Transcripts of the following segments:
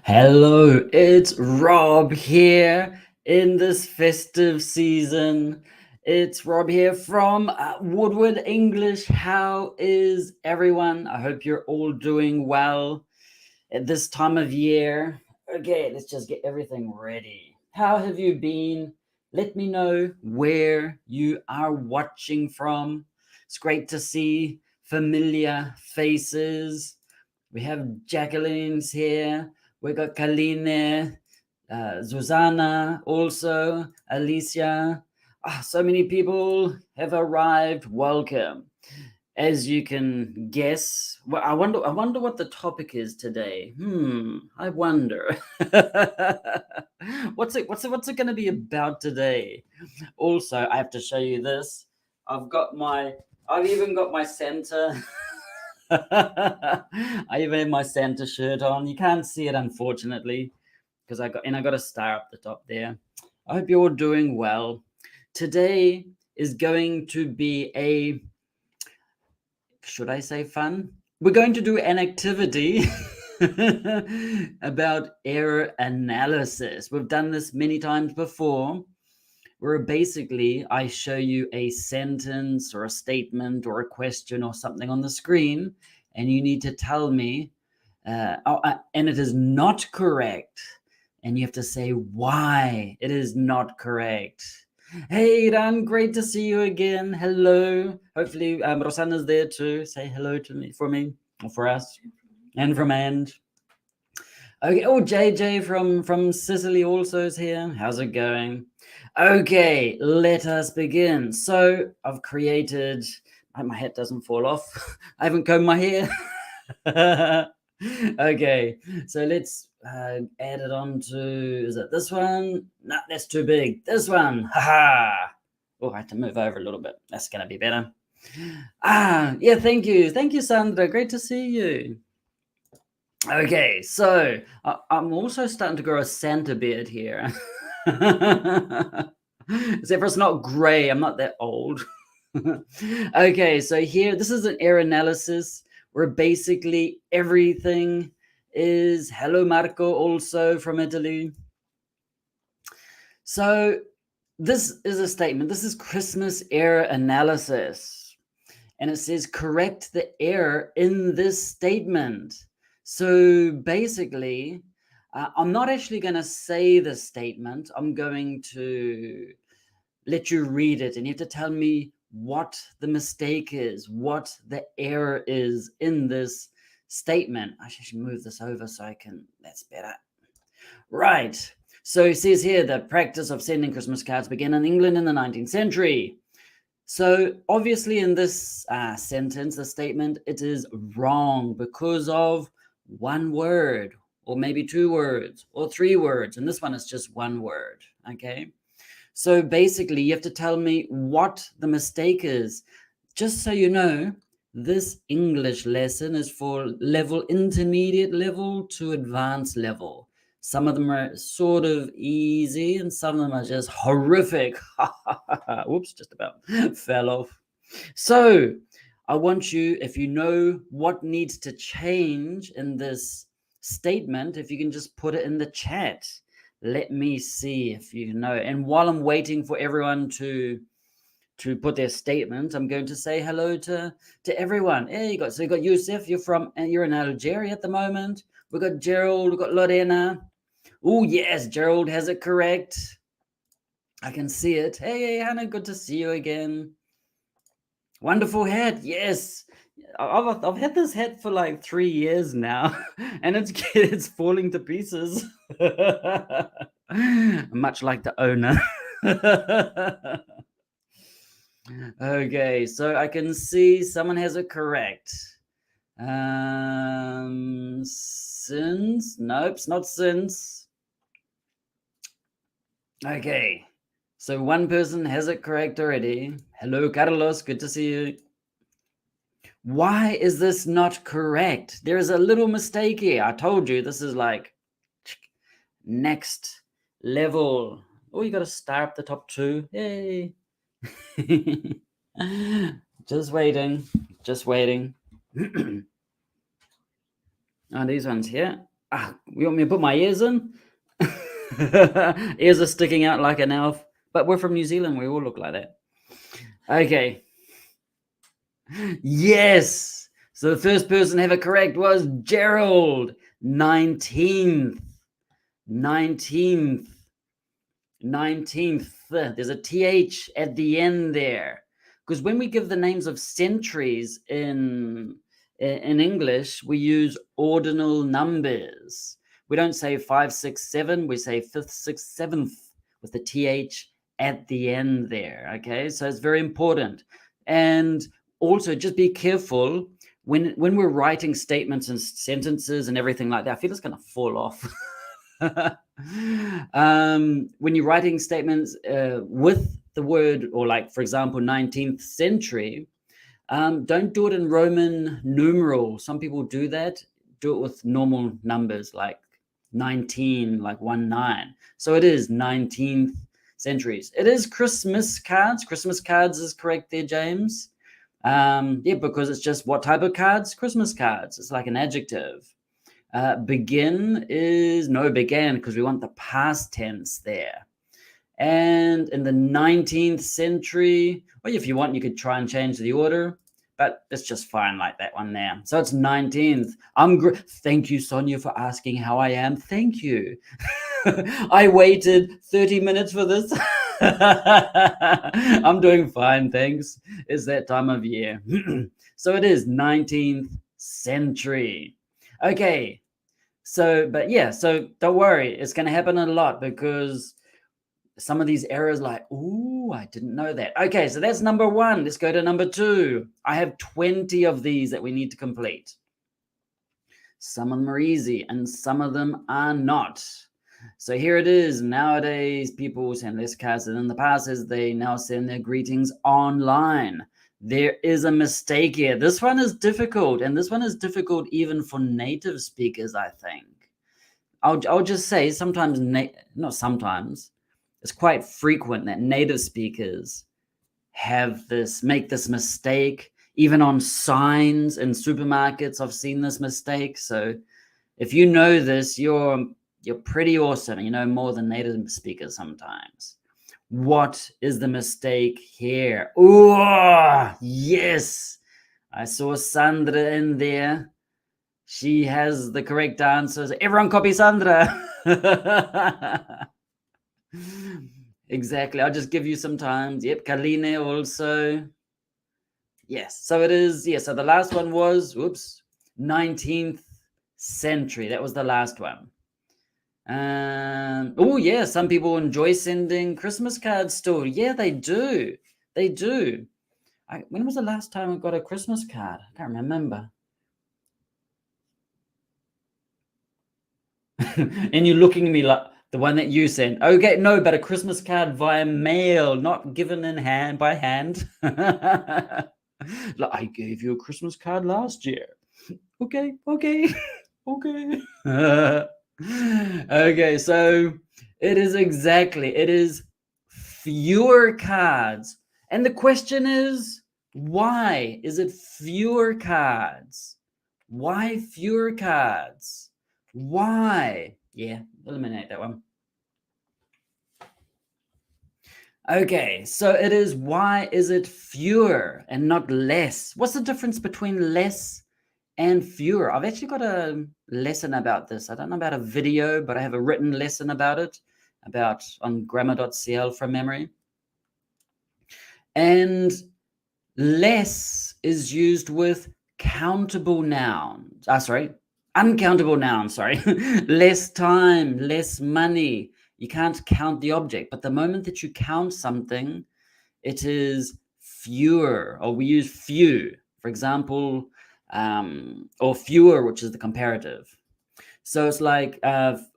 Hello, it's Rob here in this festive season. It's Rob here from Woodward English. How is everyone? I hope you're all doing well at this time of year. Okay, let's just get everything ready. How have you been? Let me know where you are watching from. It's great to see familiar faces. We have Jacqueline's here. We got Kaline, Zuzana also, Alicia. So many people have arrived. Welcome. As you can guess, well, I wonder what the topic is today. I wonder. What's it going to be about today? Also, I have to show you this. I've even got my Santa. I even have my Santa shirt on. You can't see it, unfortunately, because I got a star up the top there. I hope you're all doing well. Today is going to be should I say fun? We're going to do an activity about error analysis. We've done this many times before, where basically I show you a sentence or a statement or a question or something on the screen, and you need to tell me, and it is not correct, and you have to say why it is not correct. Hey, Dan, great to see you again. Hello. Hopefully, Rosanna's there too. Say hello to me, for me, or for us, and from And. Okay. Oh, JJ from Sicily also is here. How's it going? Okay, let us begin. So I've created. My hat doesn't fall off. I haven't combed my hair. Okay, so let's add it on to. Is it this one? No, that's too big. This one. Haha. Oh, I have to move over a little bit. That's gonna be better. Yeah. Thank you, Sandra. Great to see you. Okay, so I'm also starting to grow a Santa beard here. Except for it's not gray. I'm not that old. Okay, so here, this is an error analysis where basically everything is hello Marco, also from Italy. So this is a statement. This is Christmas error analysis. And it says correct the error in this statement. So basically, I'm not actually going to say the statement. I'm going to let you read it, and you have to tell me what the mistake is, what the error is in this statement. I should move this over so I can, that's better. Right. So it says here, the practice of sending Christmas cards began in England in the 19th century. So obviously in this sentence, the statement, it is wrong because of one word, or maybe two words, or three words. And this one is just one word, okay? So basically, you have to tell me what the mistake is. Just so you know, this English lesson is for level intermediate level to advanced level. Some of them are sort of easy and some of them are just horrific. Whoops, just about fell off. So I want you, if you know what needs to change in this statement, if you can just put it in the chat. Let me see if you know. And while I'm waiting for everyone to put their statement, I'm going to say hello to everyone. There you go. So you got Yusuf, you're in Algeria at the moment. We've got Gerald, we've got Lorena. Oh, yes, Gerald has it correct. I can see it. Hey, Hannah, good to see you again. Wonderful hat. Yes. I've had this hat for like 3 years now, and it's falling to pieces. Much like the owner. Okay, so I can see someone has it correct. Since? Nope, it's not since. Okay, so one person has it correct already. Hello, Carlos, good to see you. Why is this not correct? There is a little mistake here. I told you this is like next level. Oh, you got a star up the top too. Yay. Just waiting. Oh, these ones here. You want me to put my ears in? Ears are sticking out like an elf. But we're from New Zealand. We all look like that. Okay. Yes. So the first person to have it correct was Gerald. 19th. 19th. 19th. There's a TH at the end there. Because when we give the names of centuries in English, we use ordinal numbers. We don't say 5, 6, 7. We say 5th, 6th, 7th with the TH at the end there. Okay, so it's very important. And also, just be careful when we're writing statements and sentences and everything like that. I feel it's going to fall off. When you're writing statements with the word, or like, for example, 19th century, don't do it in Roman numeral. Some people do that. Do it with normal numbers like 19, like 19. So it is 19th centuries. It is Christmas cards. Christmas cards is correct there, James. Yeah, because it's just what type of cards? Christmas cards. It's like an adjective. Begin is no began, because we want the past tense there. And in the 19th century, well, if you want, you could try and change the order, but it's just fine like that one there. So it's 19th. Thank you, Sonia, for asking how I am. Thank you. I waited 30 minutes for this. I'm doing fine, thanks. It's that time of year. So it is 19th century. Okay. So, but yeah, so don't worry. It's going to happen a lot, because some of these errors like, ooh, I didn't know that. Okay, so that's number 1. Let's go to number 2. I have 20 of these that we need to complete. Some of them are easy and some of them are not. So here it is. Nowadays, people send less cards than in the past, as they now send their greetings online. There is a mistake here. This one is difficult, and this one is difficult even for native speakers, I think. I'll just say sometimes, not sometimes, it's quite frequent that native speakers make this mistake. Even on signs in supermarkets, I've seen this mistake. So if you know this, you're pretty awesome. You know more than native speakers sometimes. What is the mistake here? Oh, yes. I saw Sandra in there. She has the correct answers. Everyone copy Sandra. Exactly. I'll just give you some time. Yep, Kaline also. Yes. So it is. Yeah. So the last one was, 19th century. That was the last one. Oh, yeah. Some people enjoy sending Christmas cards still. Yeah, they do. They do. When was the last time I got a Christmas card? I can't remember. And you're looking at me like the one that you sent. Okay, no, but a Christmas card via mail, not given in hand by hand. Like, I gave you a Christmas card last year. Okay. Okay. Okay, so it is fewer cards. And the question is, why is it fewer cards? Why fewer cards? Why? Yeah, eliminate that one. Okay, so it is, why is it fewer and not less? What's the difference between less and fewer? I've actually got a lesson about this. I don't know about a video, but I have a written lesson about it, on grammar.cl from memory. And less is used with uncountable nouns. Less time, less money. You can't count the object, but the moment that you count something, it is fewer, or we use few, for example, or fewer, which is the comparative. So it's like,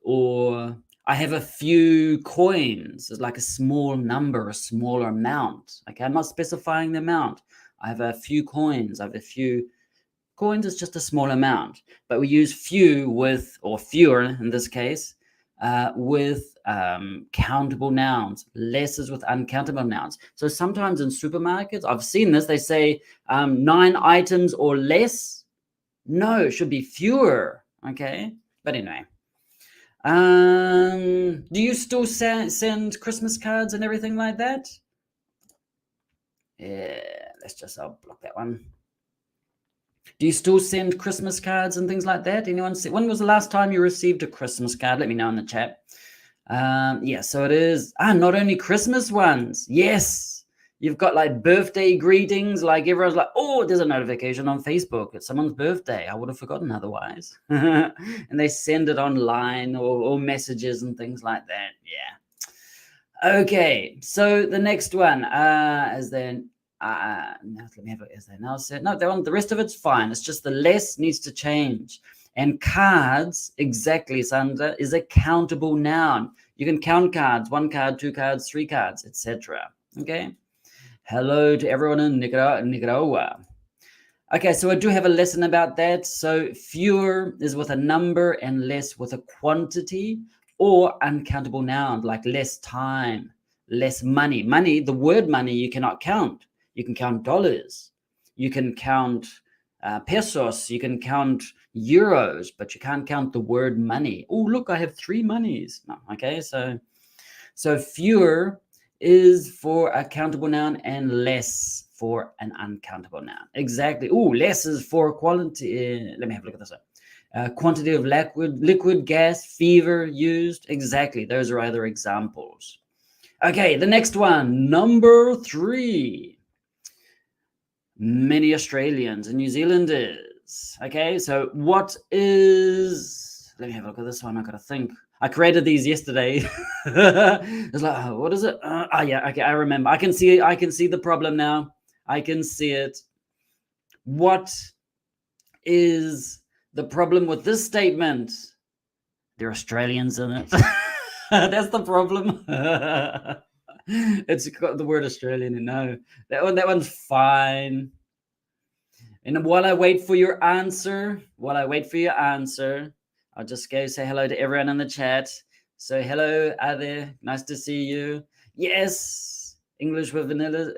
or I have a few coins. It's like a small number, a smaller amount. Okay, I'm not specifying the amount. I have a few coins. I have a few coins. It's just a small amount. But we use few with, or fewer in this case, with countable nouns. Less is with uncountable nouns. So sometimes in supermarkets, I've seen this, they say 9 items or less. No, it should be fewer. Okay. But anyway, do you still send Christmas cards and everything like that? Yeah, I'll block that one. Do you still send Christmas cards and things like that? Anyone when was the last time you received a Christmas card? Let me know in the chat. Yeah, so it is. Not only Christmas ones. Yes. You've got like birthday greetings, like everyone's like, oh, there's a notification on Facebook. It's someone's birthday. I would have forgotten otherwise. And they send it online or messages and things like that. Yeah. Okay, so the next one is then let me have it. Is there now set? No, that one, the rest of it's fine. It's just the less needs to change. And cards, exactly, Sandra, is a countable noun. You can count cards, 1 card, 2 cards, 3 cards, etc. Okay. Hello to everyone in Nicaragua. Okay, so I do have a lesson about that. So fewer is with a number and less with a quantity, or uncountable noun, like less time, less money. Money, the word money, you cannot count. You can count dollars. You can count pesos. You can count euros, but you can't count the word money. Oh, look, I have 3 monies. No, okay, so fewer is for a countable noun and less for an uncountable noun. Exactly. Oh, less is for quality. Let me have a look at this one. Quantity of liquid, gas, fever used. Exactly. Those are other examples. Okay, the next one, number 3. Many Australians and New Zealanders. Okay, so what is... Let me have a look at this one. I got to think. I created these yesterday. It's like, oh, what is it? Yeah, okay, I remember. I can see the problem now. I can see it. What is the problem with this statement? There are Australians in it. That's the problem. It's got the word Australian. No, that one's fine. And while I wait for your answer, I'll just go say hello to everyone in the chat. So hello, Ade. Nice to see you. Yes, English with vanilla.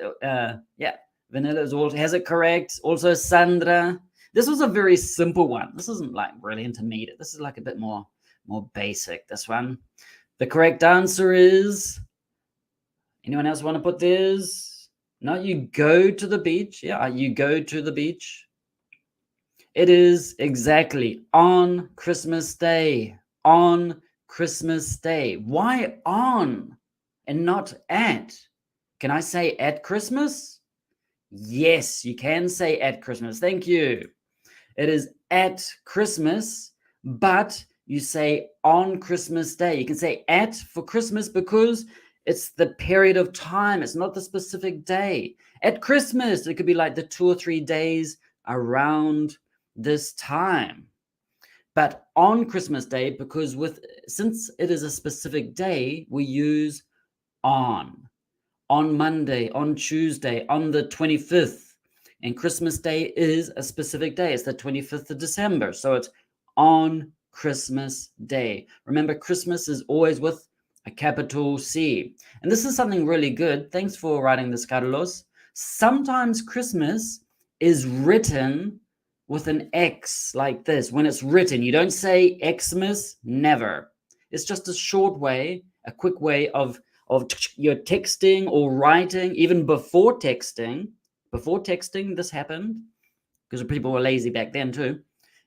Yeah, vanilla is also has it correct. Also, Sandra. This was a very simple one. This isn't like really intermediate. This is like a bit more basic. This one. The correct answer is. Anyone else want to put this? No, you go to the beach. Yeah, you go to the beach. It is exactly on Christmas Day. On Christmas Day. Why on and not at? Can I say at Christmas? Yes, you can say at Christmas. Thank you. It is at Christmas, but you say on Christmas Day. You can say at for Christmas because it's the period of time. It's not the specific day. At Christmas, it could be like the 2 or 3 days around this time. But on Christmas Day, because since it is a specific day, we use on Monday, on Tuesday, on the 25th. And Christmas Day is a specific day. It's the 25th of December. So it's on Christmas Day. Remember, Christmas is always with a capital C. And this is something really good. Thanks for writing this, Carlos. Sometimes Christmas is written with an X like this. When it's written, you don't say Xmas, never. It's just a short way, a quick way of your texting or writing, even before texting, this happened, because people were lazy back then too,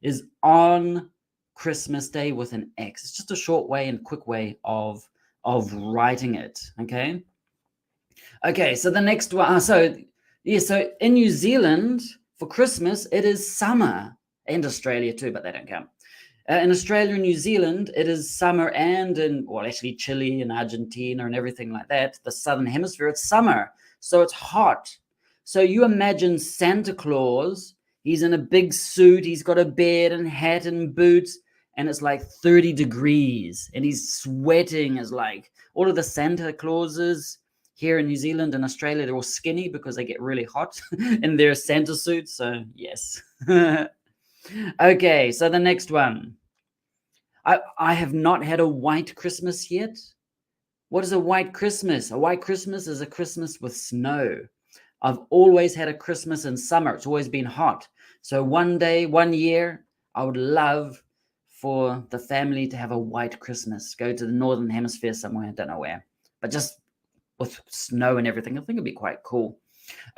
is on Christmas Day with an X. It's just a short way and quick way of writing it, okay? Okay, so the next one, so in New Zealand, for Christmas, it is summer, and Australia too, but they don't count. In Australia and New Zealand, it is summer, and actually Chile and Argentina and everything like that, the southern hemisphere, it's summer, so it's hot. So you imagine Santa Claus, he's in a big suit, he's got a beard and hat and boots, and it's like 30 degrees, and he's sweating. As like all of the Santa Clauses here in New Zealand and Australia, they're all skinny because they get really hot in their Santa suits. So yes. Okay, so the next one. I have not had a white Christmas yet. What is a white Christmas? A white Christmas is a Christmas with snow. I've always had a Christmas in summer. It's always been hot. So one year, I would love for the family to have a white Christmas. Go to the northern hemisphere somewhere, I don't know where, but just with snow and everything. I think it'd be quite cool.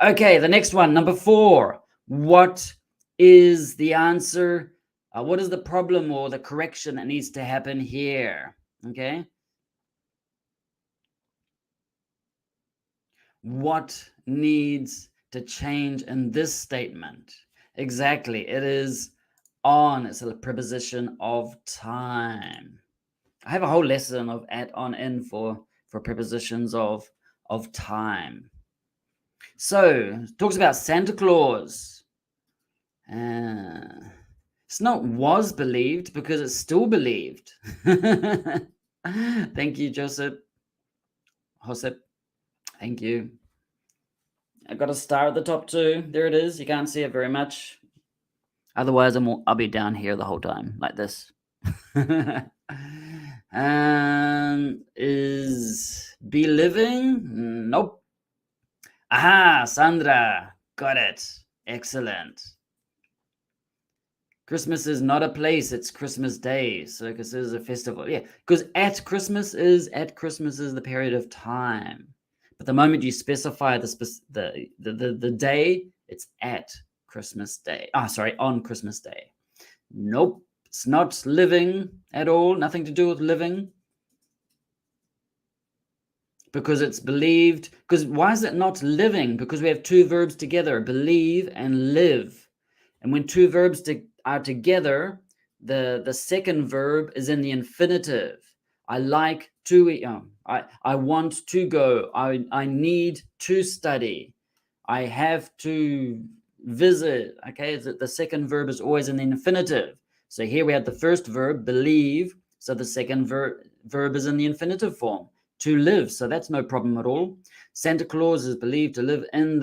Okay, the next one, number 4. What is the answer? What is the problem or the correction that needs to happen here? Okay. What needs to change in this statement? Exactly. It is on. It's a preposition of time. I have a whole lesson of at, on, in for prepositions of time. So it talks about Santa Claus. It's not was believed because it's still believed. Thank you, Joseph. Thank you. I got a star at the top too. There it is. You can't see it very much. Otherwise, I'll be down here the whole time like this. Is be living? Nope. Aha, Sandra. Got it. Excellent. Christmas is not a place, it's Christmas Day. So this is a festival. Yeah, because at Christmas is the period of time. But the moment you specify the day, it's at Christmas Day. On Christmas Day. Nope, it's not living at all. Nothing to do with living. Because it's believed. Because why is it not living? Because we have two verbs together, believe and live. And when two verbs are together, the second verb is in the infinitive. I like to, I want to go. I need to study. I have to visit. Okay, the second verb is always in the infinitive. So here we have the first verb, believe. So the second verb is in the infinitive form, to live. So that's no problem at all. Santa Claus is believed to live in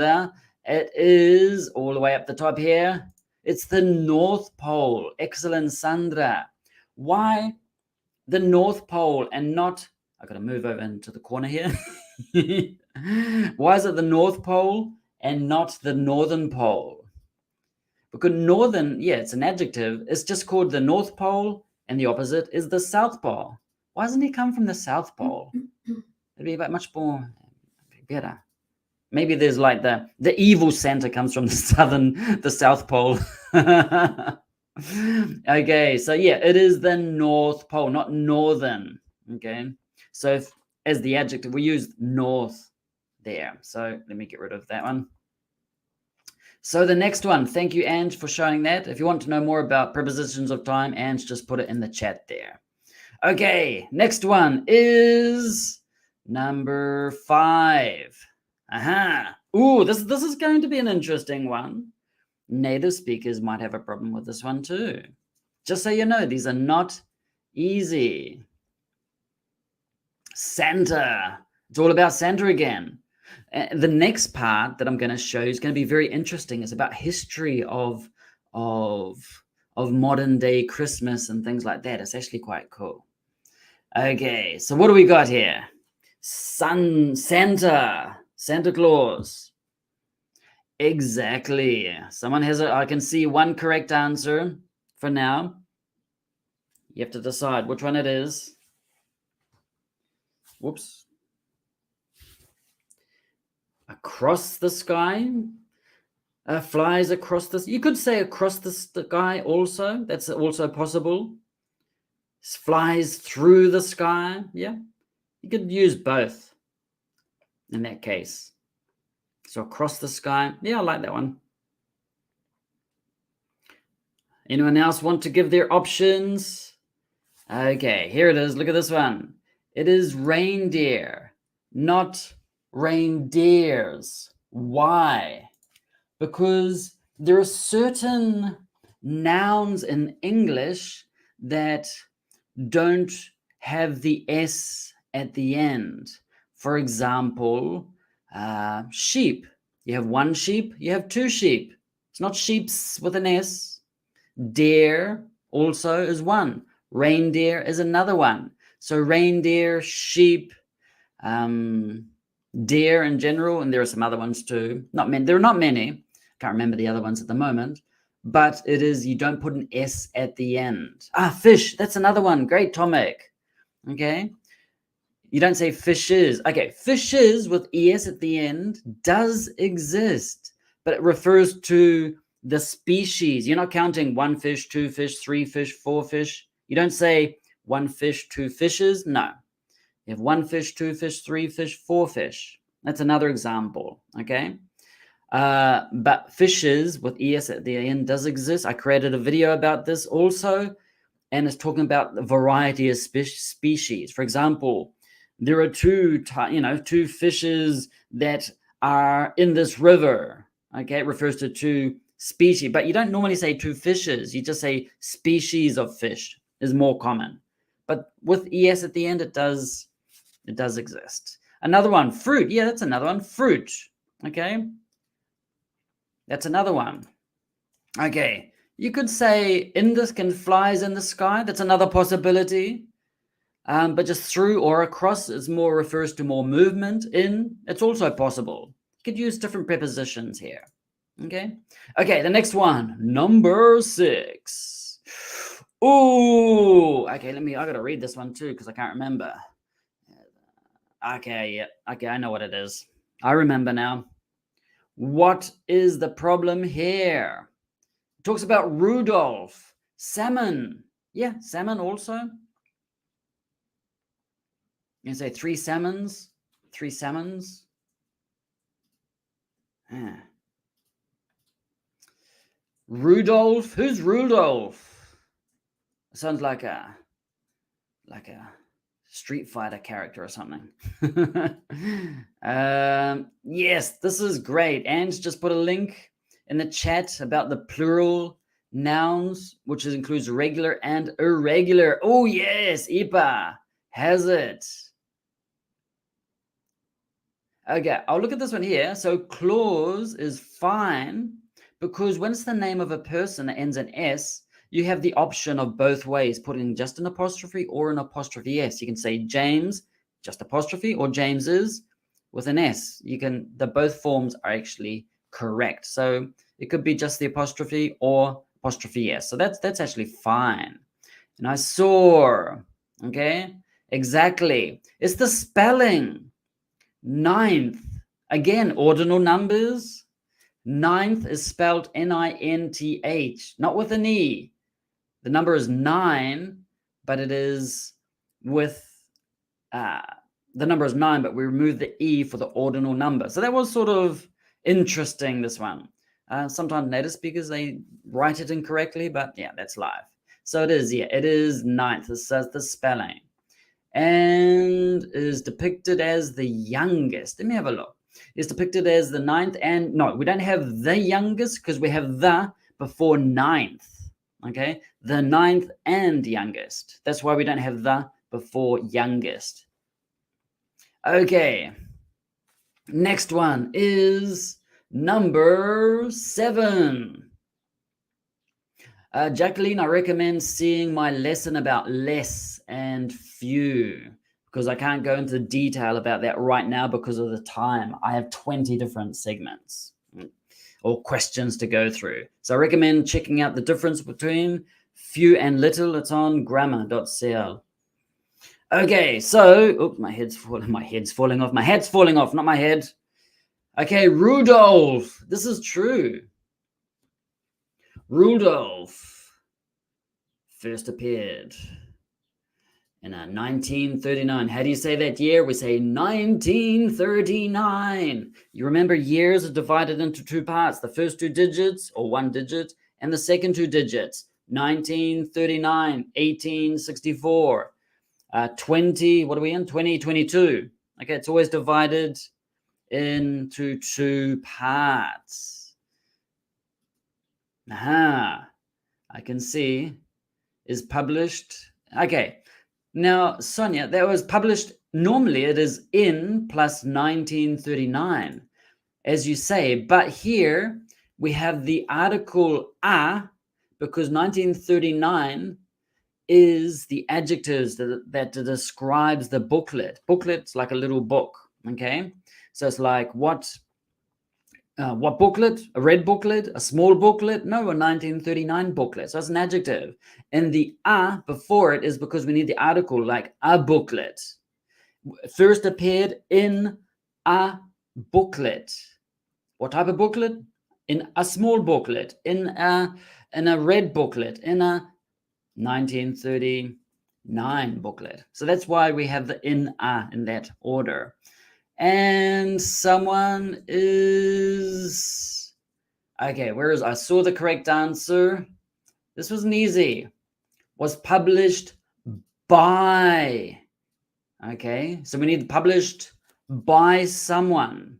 it is all the way up the top here. It's the North Pole. Excellent, Sandra. Why the North Pole and not... I've got to move over into the corner here. Why is it the North Pole and not the Northern Pole? Because northern, yeah, it's an adjective. It's just called the North Pole, and the opposite is the South Pole. Why doesn't he come from the South Pole? It'd be about much more better. Maybe there's like the evil Santa comes from the South Pole. Okay, so yeah, it is the North Pole, not northern. Okay, so as the adjective, we use north there. So let me get rid of that one. So the next one, thank you, Ange, for showing that. If you want to know more about prepositions of time, Ange, just put it in the chat there. Okay, next one is number 5. Aha. Ooh, this is going to be an interesting one. Native speakers might have a problem with this one too. Just so you know, these are not easy. Santa. It's all about Santa again. The next part that I'm going to show is going to be very interesting. It's about history of modern day Christmas and things like that. It's actually quite cool. Okay, so what do we got here? Santa Claus. Exactly. Someone has I can see one correct answer for now. You have to decide which one it is. Whoops. Across the sky. Flies across the... You could say across the sky also. That's also possible. Flies through the sky. Yeah. You could use both in that case. So across the sky. Yeah, I like that one. Anyone else want to give their options? Okay, here it is. Look at this one. It is reindeer, not reindeers. Why? Because there are certain nouns in English that don't have the S at the end. For example, sheep. You have one sheep, you have two sheep. It's not sheeps with an S. Deer also is one. Reindeer is another one. So reindeer, sheep, deer in general, and there are some other ones too. Not many. There are not many. Can't remember the other ones at the moment. but it is, you don't put an S at the end. Fish, that's another one. Great, Tomek. Okay. You don't say fishes. Okay, fishes with es at the end does exist, but it refers to the species. You're not counting one fish, two fish, three fish, four fish. You don't say one fish, two fishes. No. You have one fish, two fish, three fish, four fish. That's another example, okay? But fishes with es at the end does exist. I created a video about this also, and it's talking about the variety of species. For example, there are two fishes that are in this river. Okay, it refers to two species, but you don't normally say two fishes. You just say species of fish is more common. But with es at the end, it does exist. Another one, fruit. Yeah, that's another one, fruit. Okay, that's another one. Okay, you could say Indus can flies in the sky. That's another possibility. But just through or across is more, refers to more movement in. It's also possible. You could use different prepositions here. Okay. Okay, the next one, number 6. Ooh, okay, I gotta read this one too because I can't remember. Okay, yeah, okay, I know what it is. I remember now. What is the problem here? It talks about Rudolph, salmon. Yeah, salmon also. You say three salmons. Yeah. Rudolph. Who's Rudolph? Sounds like a Street Fighter character or something. Yes, this is great. Anne's just put a link in the chat about the plural nouns, which includes regular and irregular. Oh yes, Ipa has it. Okay, I'll look at this one here. So clause is fine because when it's the name of a person that ends in S, you have the option of both ways, putting just an apostrophe or an apostrophe S. You can say James, just apostrophe, or James's with an S. Both forms are actually correct. So it could be just the apostrophe or apostrophe S. So that's actually fine. And I saw, okay, exactly. It's the spelling. Ninth, again, ordinal numbers. Ninth is spelled N-I-N-T-H, not with an E. The number is 9, but it is with, the number is 9, but we remove the E for the ordinal number. So that was sort of interesting, this one. Sometimes native speakers, they write it incorrectly, but yeah, that's live. So it is ninth. It says the spelling. And is depicted as the youngest. Let me have a look. Is depicted as the ninth, and no, we don't have the youngest because we have the before ninth. Okay, the ninth and youngest. That's why we don't have the before youngest. Okay, next one is number 7. Jacqueline, I recommend seeing my lesson about less and few because I can't go into detail about that right now because of the time. I have 20 different segments or questions to go through. So I recommend checking out the difference between few and little. It's on grammar.cl. Okay, so my hat's falling off, not my head. Okay, Rudolph. This is true. Rudolph first appeared in 1939. How do you say that year? We say 1939. You remember years are divided into 2 parts. The first 2 digits, or 1 digit, and the second 2 digits. 1939, 1864, 20, what are we in? 2022. Okay, it's always divided into 2 parts. Aha, I can see is published. Okay, now Sonia, that was published. Normally it is in plus 1939, as you say, but here we have the article a because 1939 is the adjectives that describes the booklet. Booklet's like a little book, okay? So it's like what What booklet? A red booklet? A small booklet? No, a 1939 booklet. So it's an adjective. And the a before it is because we need the article, like a booklet. First appeared in a booklet. What type of booklet? In a small booklet, in a red booklet, in a 1939 booklet. So that's why we have the in that order. And someone is okay. I saw the correct answer. This was an easy. Was published by. Okay, so we need published by someone.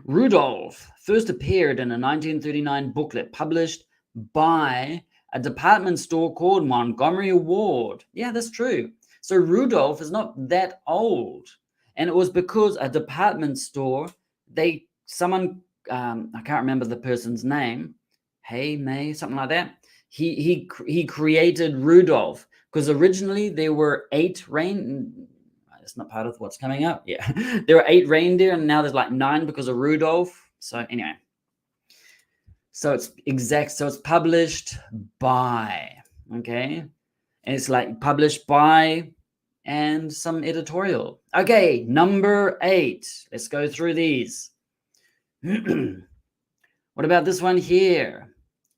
Rudolph first appeared in a 1939 booklet published by a department store called Montgomery Ward. Yeah, that's true. So Rudolph is not that old. And it was because a department store, I can't remember the person's name, May, something like that. He created Rudolph because originally there were 8 it's not part of what's coming up. Yeah, there were 8 reindeer, and now there's like 9 because of Rudolph. So anyway, so it's published by, okay, and it's like published by and some editorial. Okay, number 8. Let's go through these. What about this one here?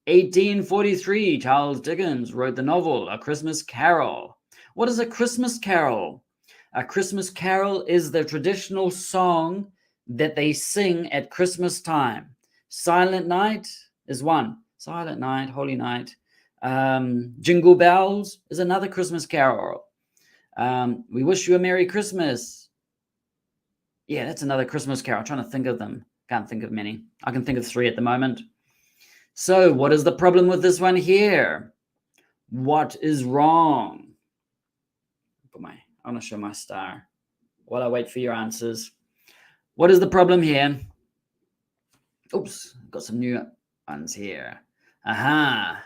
1843, Charles Dickens wrote the novel A Christmas Carol. What is a Christmas carol? A Christmas carol is the traditional song that they sing at Christmas time. Silent Night is one. Silent Night, Holy Night. Jingle Bells is another Christmas carol. We Wish You a Merry Christmas. Yeah, that's another Christmas carol. I'm trying to think of them. Can't think of many. I can think of 3 at the moment. So what is the problem with this one here? What is wrong? I want to show my star while I wait for your answers. What is the problem here? Oops, got some new ones here. Aha.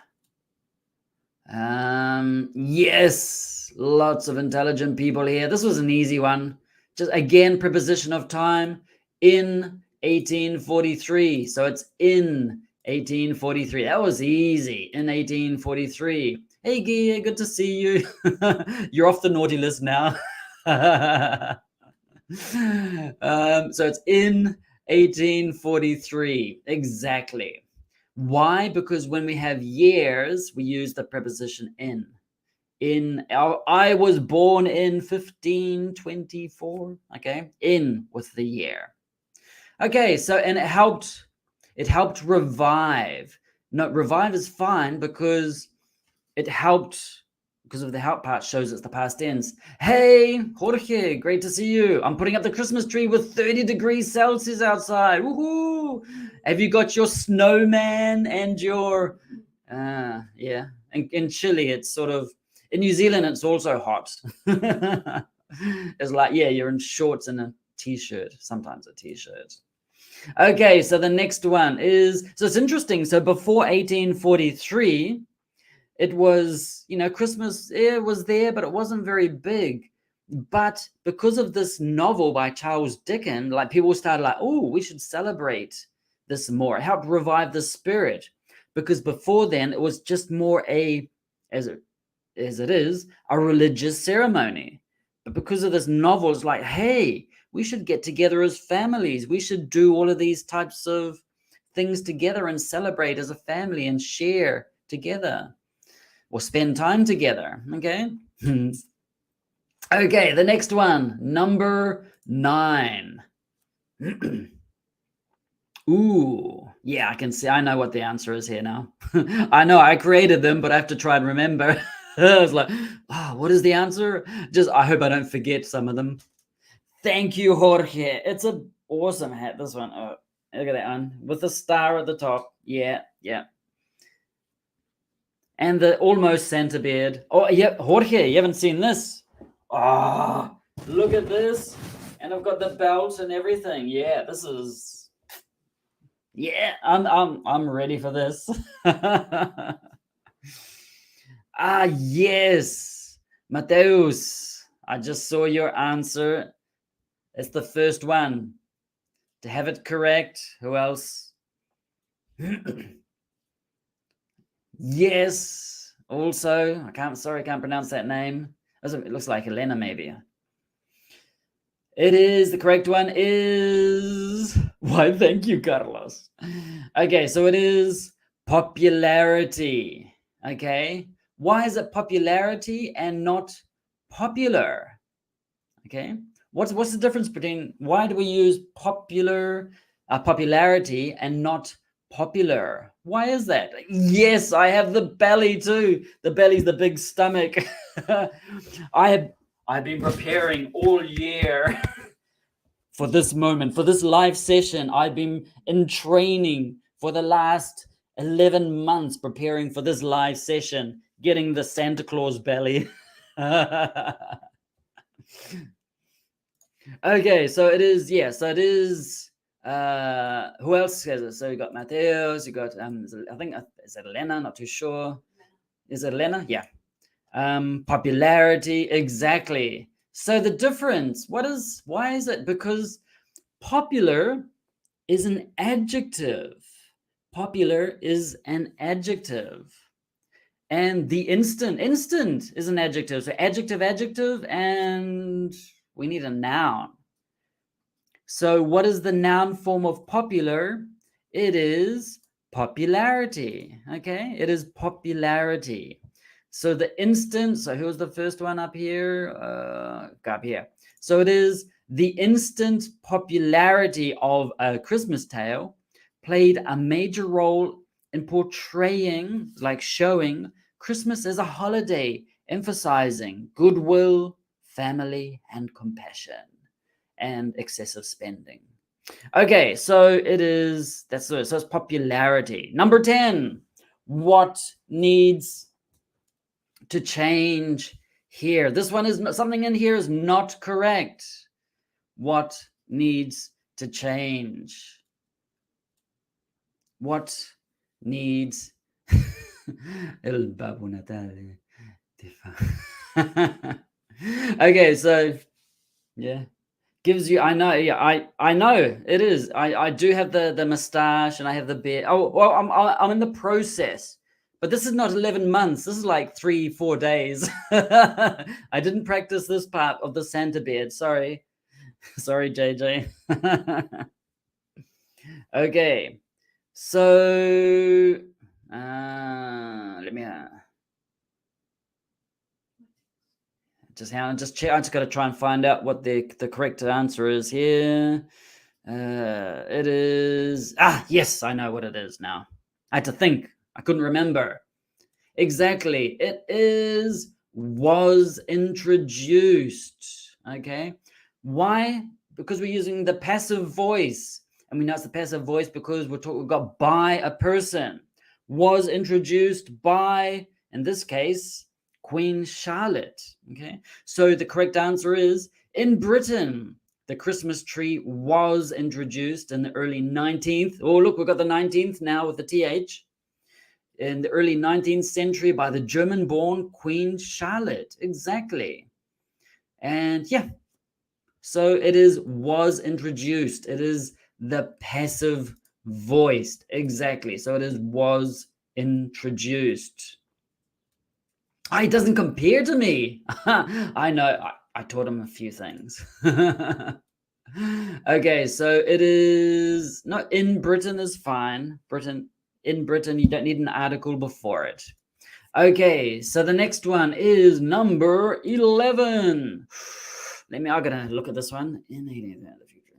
Yes, lots of intelligent people here. This was an easy one. Just again, preposition of time, in 1843. So it's in 1843. That was easy. In 1843. Hey, Gia, good to see you. You're off the naughty list now. So it's in 1843. Exactly. Why? Because when we have years, we use the preposition in. I was born in 1524. Okay, in with the year. Okay, so and it helped revive. No, revive is fine because it helped, because of the help part shows it's the past tense. Hey, Jorge, great to see you. I'm putting up the Christmas tree with 30 degrees Celsius outside. Woohoo! Have you got your snowman and your, yeah. In Chile, it's sort of, in New Zealand, it's also hot. It's like, yeah, you're in shorts and a t-shirt, sometimes a t-shirt. Okay, so the next one is, so it's interesting. So before 1843, it was, Christmas was there, but it wasn't very big. But because of this novel by Charles Dickens, like people started like, oh, we should celebrate this more. It helped revive the spirit, because before then it was just more as it is, a religious ceremony. But because of this novel, it's like, hey, we should get together as families. We should do all of these types of things together and celebrate as a family and share together. Or spend time together, okay? Okay, the next one, number 9. Ooh, yeah, I can see. I know what the answer is here now. I know I created them, but I have to try and remember. I was like, oh, what is the answer? I hope I don't forget some of them. Thank you, Jorge. It's an awesome hat, this one. Oh, look at that one with the star at the top. Yeah. And the almost Santa beard. Oh, yeah, Jorge, you haven't seen this. Oh, look at this. And I've got the belt and everything. Yeah, this is. Yeah, I'm ready for this. Yes, Mateus. I just saw your answer. It's the first one. To have it correct, who else? Yes. Also, I can't pronounce that name. It looks like Elena, maybe. It is, the correct one is, why, thank you, Carlos. Okay, so it is popularity. Okay, why is it popularity and not popular? Okay, what's the difference between, why do we use popularity and not popular? Why is that? Yes, I have the belly too. The belly's the big stomach. I've been preparing all year for this moment, for this live session. I've been in training for the last 11 months, preparing for this live session, getting the Santa Claus belly. Okay, so it is, so it is, who else has it? So you got Mateos, you got, I think, is it Elena? Not too sure. Is it Elena? Yeah. Popularity, exactly. So the difference, why is it? Because popular is an adjective. Popular is an adjective. And the instant is an adjective. So adjective, and we need a noun. So what is the noun form of popular? It is popularity. Okay, it is popularity. So the instant, so who's the first one up here? Up here. So it is the instant popularity of A Christmas Tale played a major role in portraying, like showing, Christmas as a holiday, emphasizing goodwill, family, and compassion, and excessive spending. Okay, so it is, so it's popularity. Number 10, what needs to change here? This one is, something in here is not correct. What needs to change? What needs El Babu Natale. Okay, so yeah, gives you, I know, yeah, I know it is. I do have the mustache and I have the beard. Oh well, I'm in the process, but this is not 11 months. This is like 3-4 days. I didn't practice this part of the Santa beard. Sorry, sorry, JJ. Okay, so let me just check. I just got to try and find out what the correct answer is here. It is, yes, I know what it is now. I had to think. I couldn't remember. Exactly. It is was introduced. Okay. Why? Because we're using the passive voice. And we know it's the passive voice because we've got by a person. Was introduced by, in this case, Queen Charlotte. Okay. So the correct answer is, in Britain, the Christmas tree was introduced in the early 19th. Oh, look, we've got the 19th now with the TH. In the early 19th century by the German-born Queen Charlotte. Exactly. And yeah, so it is was introduced. It is the passive voiced. Exactly. So it is was introduced. It doesn't compare to me. I know. I taught him a few things. Okay, so it is not in Britain is fine. In Britain, you don't need an article before it. Okay, so the next one is number 11. I'm gonna look at this one. In the future.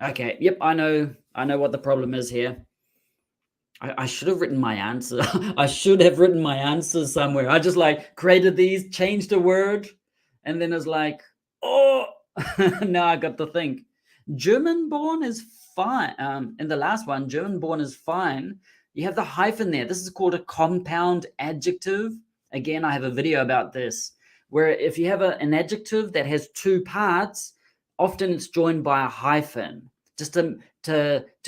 Okay, yep, I know what the problem is here. I should have written my answer. I should have written my answer somewhere. I just like created these, changed a word, and then it's like, oh, now I got to think. German-born is fine. In the last one, German-born is fine. You have the hyphen there. This is called a compound adjective. Again, I have a video about this, where if you have an adjective that has two parts, often it's joined by a hyphen, just to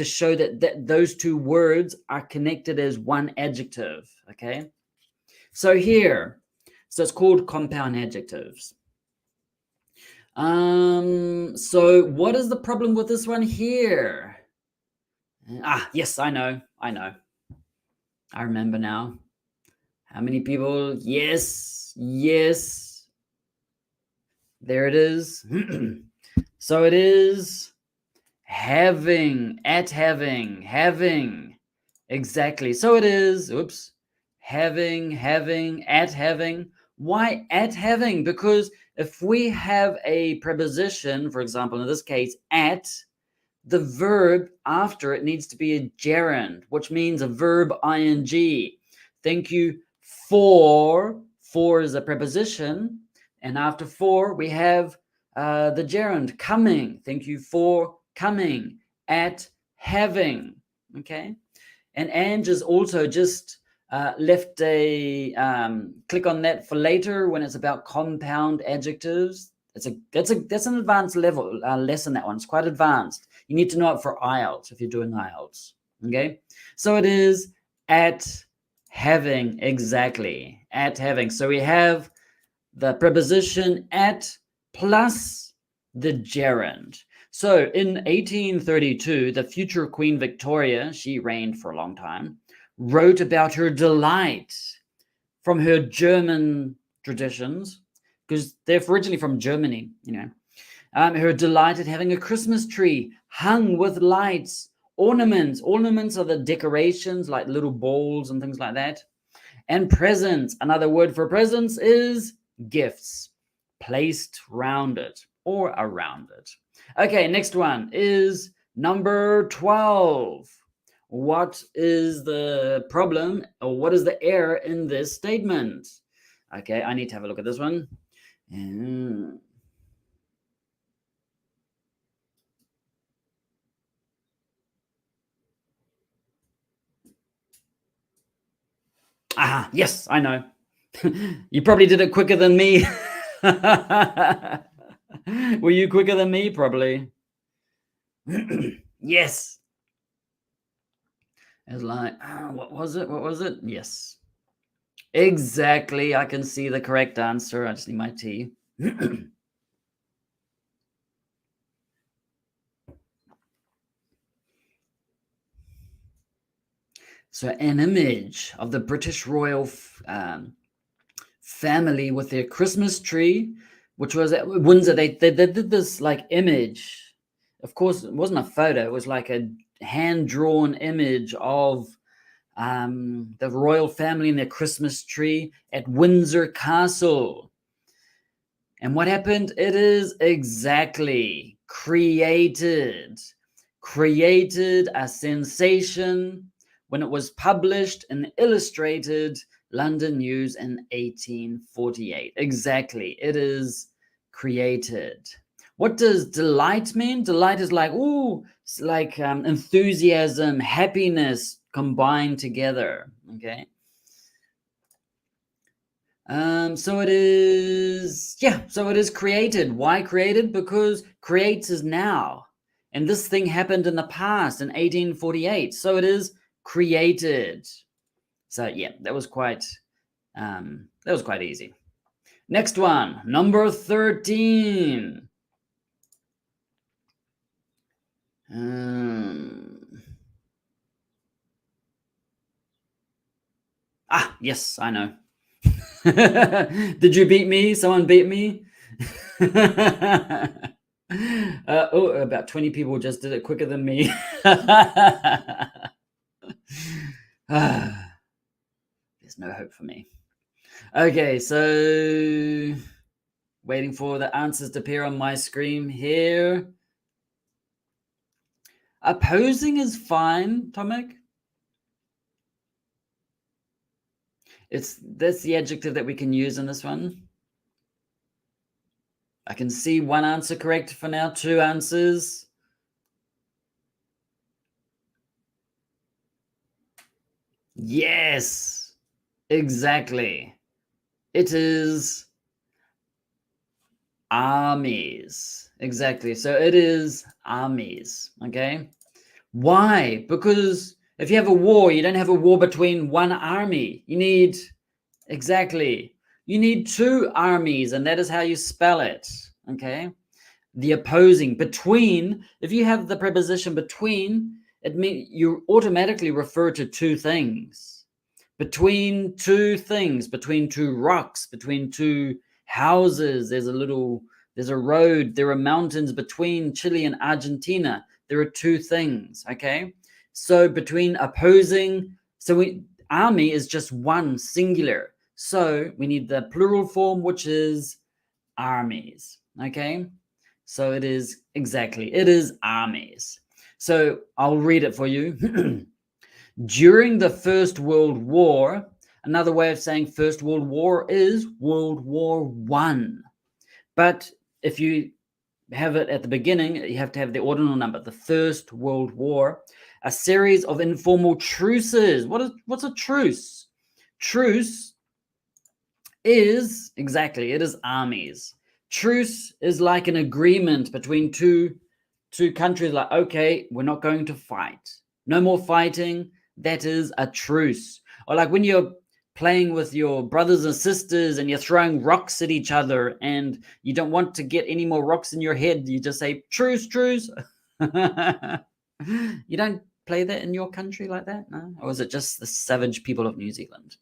show that those two words are connected as one adjective. Okay, so here, so it's called compound adjectives. So what is the problem with this one here? Yes, I know. I remember now. How many people? Yes, yes. There it is. So it is having, having. Exactly. So it is, oops, having, at having. Why at having? Because if we have a preposition, for example, in this case, at, the verb after it needs to be a gerund, which means a verb ing. Thank you for. For is a preposition, and after for we have the gerund coming. Thank you for coming. At having. Okay, and Ange is also just left a click on that for later when it's about compound adjectives. That's an advanced level lesson. That one, it's quite advanced. You need to know it for IELTS if you're doing IELTS. Okay, so it is at having. Exactly, at having. So we have the preposition at plus the gerund. So in 1832, the future Queen Victoria, she reigned for a long time, wrote about her delight from her German traditions, because they're originally from Germany, her delight at having a Christmas tree hung with lights, ornaments. Ornaments are the decorations, like little balls and things like that. And presents. Another word for presents is gifts, placed round it or around it. Okay, next one is number 12. What is the problem, or what is the error in this statement? Okay, I need to have a look at this one. Yes, I know. You probably did it quicker than me. Were you quicker than me? Probably. Yes. It's like, what was it? Yes. Exactly. I can see the correct answer. I just need my tea. So an image of the British royal family with their Christmas tree, which was at Windsor. They did this like image. Of course, it wasn't a photo. It was like a hand-drawn image of the royal family and their Christmas tree at Windsor Castle. And what happened? It is exactly created a sensation when it was published in the Illustrated London News in 1848. Exactly. It is created. What does delight mean? Delight is like, enthusiasm, happiness combined together. Okay. So it is created. Why created? Because creates is now. And this thing happened in the past in 1848. So it is created. So yeah, that was quite easy. Next one, number 13. Yes, I know. Did you beat me? Someone beat me? About 20 people just did it quicker than me. There's no hope for me. Okay, so waiting for the answers to appear on my screen here. Opposing is fine, Tomek. That's the adjective that we can use in this one. I can see one answer correct for now, two answers. Yes, exactly. It is armies. Exactly. So it is armies. Okay. Why? Because if you have a war, you don't have a war between one army. You need two armies, and that is how you spell it. Okay. The opposing, between, if you have the preposition between, it means you automatically refer to two things. Between two things, between two rocks, between two houses, there's a road, there are mountains between Chile and Argentina. There are two things, okay? So between opposing, army is just one singular. So we need the plural form, which is armies, okay? So it is armies. So I'll read it for you. During the First World War, another way of saying First World War is World War One. But if you have it at the beginning, you have to have the ordinal number. The First World War, a series of informal truces. What's a truce? Truce is it is armies. Truce is like an agreement between two countries, like, okay, we're not going to fight. No more fighting. That is a truce. Or like when you're playing with your brothers and sisters and you're throwing rocks at each other and you don't want to get any more rocks in your head, you just say, truce, truce. You don't play that in your country like that? No? Or is it just the savage people of New Zealand?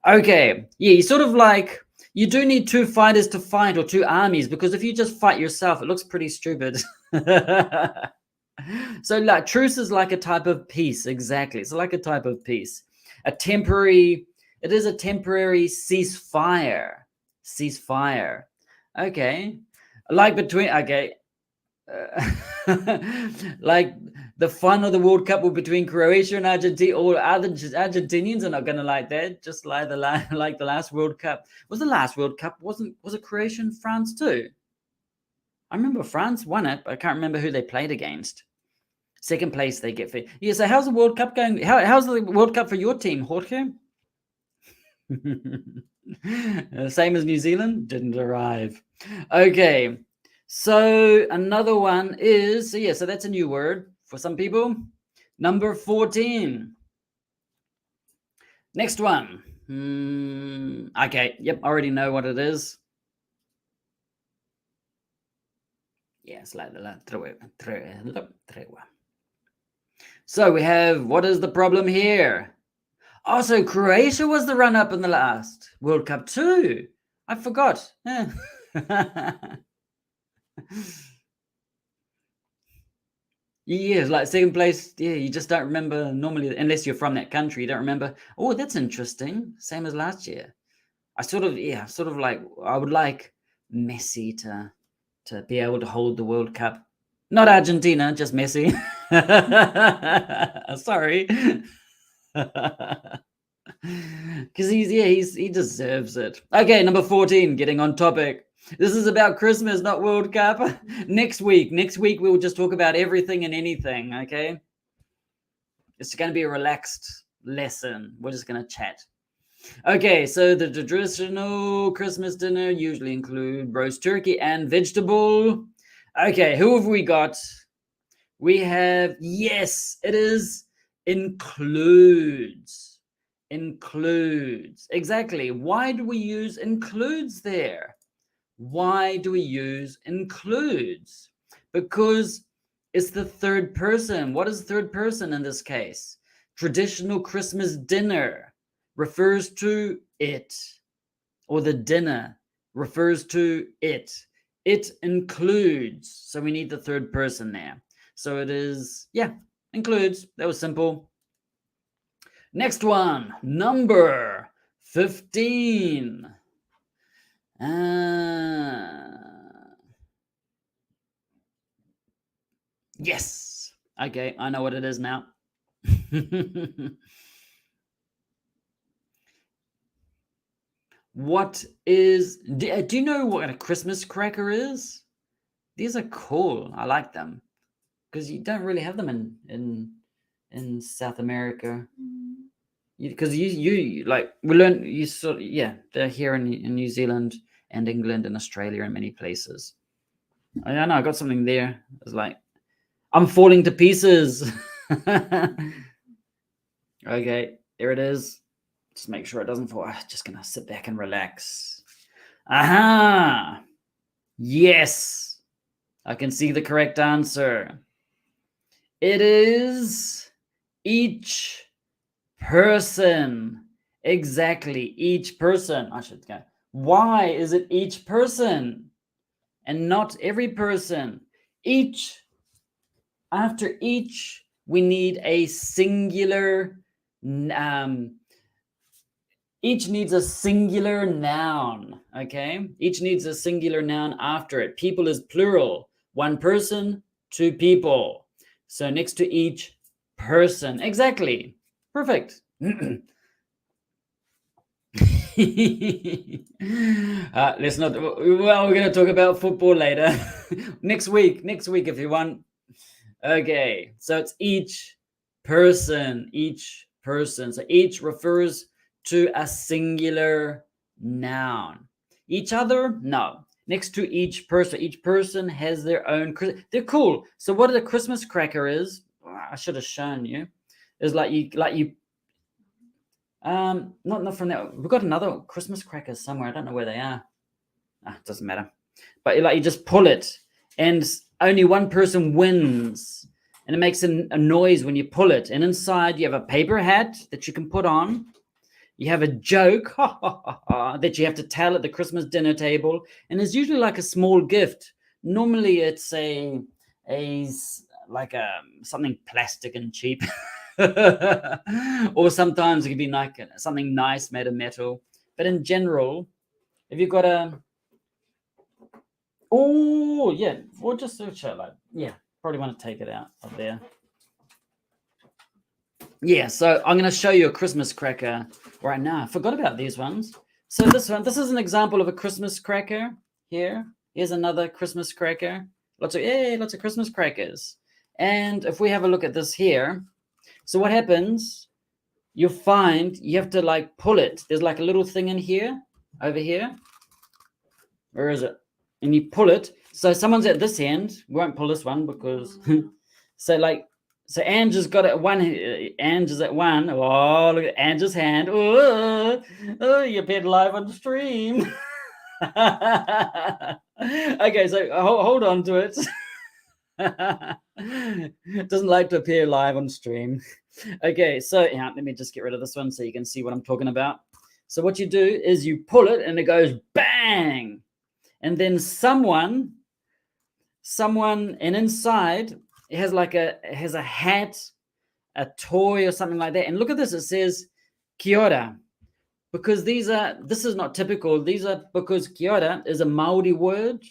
Okay, yeah, you sort of like, you do need two fighters to fight, or two armies, because if you just fight yourself, it looks pretty stupid. So like truce is like a type of peace. Exactly, it's like a type of peace. It is a temporary ceasefire. Okay, like between, okay, like the fun of the World Cup will between Croatia and Argentina. All other Argentinians are not going to like that, just like the last World Cup. Was the last World Cup, was it Croatia and France too? I remember France won it, but I can't remember who they played against. Second place they get for. Yeah, so how's the World Cup going? How's the World Cup for your team, Jorge? Same as New Zealand, didn't arrive. Okay, so another one is, so that's a new word for some people. Number 14. Next one. Okay, yep, I already know what it is. Yeah, it's like the treua. So we have, what is the problem here? Also, Croatia was the run-up in the last World Cup too. I forgot. Yeah, like second place. Yeah, you just don't remember normally, unless you're from that country. You don't remember. Oh, that's interesting. Same as last year. I would like Messi to be able to hold the World Cup. Not Argentina, just Messi. Sorry. Because he deserves it. Okay, number 14, getting on topic. This is about Christmas, not World Cup. Next week we will just talk about everything and anything, okay? It's going to be a relaxed lesson. We're just going to chat. Okay, so the traditional Christmas dinner usually include roast turkey and vegetable. Okay, who have we got? We have, yes, it is includes. Exactly. Why do we use includes there? Why do we use includes? Because it's the third person. What is third person in this case? Traditional Christmas dinner refers to it, or the dinner refers to it. It includes. So we need the third person there. So it is, includes. That was simple. Next one, number 15. Yes. Okay, I know what it is now. What is, do you know what a Christmas cracker is? These are cool. I like them because you don't really have them in South America. Because you like, we learn, you sort of, they're here in New Zealand and England and Australia and many places. I know I got something there. It's like, I'm falling to pieces. Okay, there it is. Just make sure it doesn't fall. I'm just gonna sit back and relax. Aha! Yes, I can see the correct answer. It is each person. Exactly, each person. I should go. Why is it each person and not every person? Each. After each, we need a singular. Each needs a singular noun. Okay, each needs a singular noun after it. People is plural. One person, two people. So next to each person. Exactly. Perfect. Let's not. Well, we're going to talk about football later. Next week if you want. Okay, so it's each person. So each refers to a singular noun. Each other, no. Next to each person has their own. They're cool. So what a Christmas cracker is, I should have shown you, is like you. Not from there. We've got another Christmas crackers somewhere. I don't know where they are. It doesn't matter. But you just pull it, and only one person wins, and it makes a noise when you pull it. And inside, you have a paper hat that you can put on. You have a joke that you have to tell at the Christmas dinner table, and it's usually like a small gift. Normally, it's something plastic and cheap. Or sometimes it could be like something nice made of metal. But in general, if you've got or just a show probably want to take it out of there. So I'm going to show you a Christmas cracker right now. I forgot about these ones. So this is an example of a Christmas cracker. Here's another Christmas cracker. Lots of Christmas crackers. And if we have a look at this here, so what happens, you'll find you have to pull it. There's like a little thing in here, over here. Where is it? And you pull it. So someone's at this end. We won't pull this one because so Ange has got it at one. Ange is at one. Oh, look at Ange's hand. Oh, you appeared live on the stream. Okay, so hold on to it. It doesn't like to appear live on stream. Okay, so let me just get rid of this one so you can see what I'm talking about. So what you do is you pull it and it goes bang, and then someone, and inside it has a hat, a toy, or something like that. And look at this. It says Kia ora, because this is not typical. These are because Kia ora is a Maori word.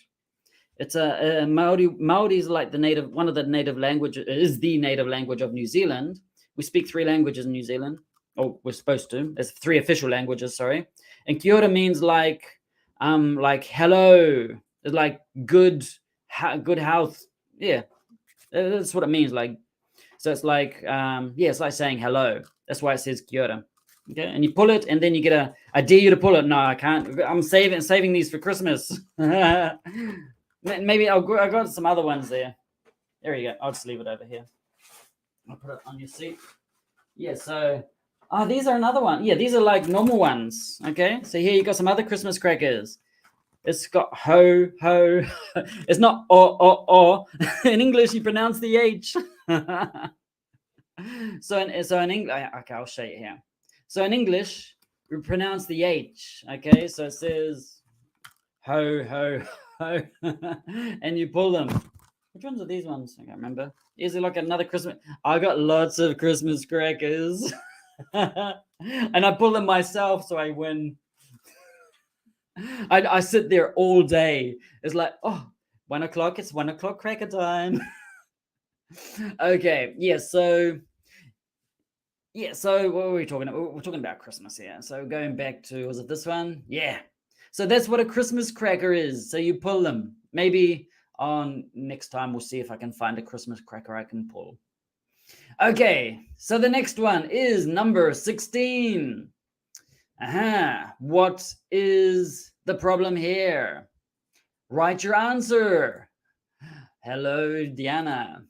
It's a Maori is like one of the native languages, is the native language of New Zealand. We speak 3 languages in New Zealand, or we're supposed to. There's 3 official languages, sorry. And Kia ora means like hello. It's like good health. Yeah, that's what it means. So it's like it's like saying hello. That's why it says Kia ora. Okay, and you pull it, and then you get I dare you to pull it. No, I can't. I'm saving these for Christmas. Maybe I got some other ones there. There you go. I'll just leave it over here. I'll put it on your seat. Yeah, so these are another one. Yeah, these are like normal ones. Okay, so here you got some other Christmas crackers. It's got ho ho. It's not o. In English, you pronounce the H. So in English, okay, I'll show you here. So in English, we pronounce the H. Okay, so it says ho ho ho, and you pull them. Which ones are these ones? I can't remember. Is it like another Christmas? I got lots of Christmas crackers, and I pull them myself, so I win. I sit there all day. It's like 1 o'clock. It's 1 o'clock cracker time. Okay, so what were we talking about? We're talking about Christmas here. So going back to, was it this one? Yeah. So that's what a Christmas cracker is. So you pull them. Maybe on next time we'll see if I can find a Christmas cracker I can pull. Okay, so the next one is number 16. What is the problem here? Write your answer. Hello, Diana.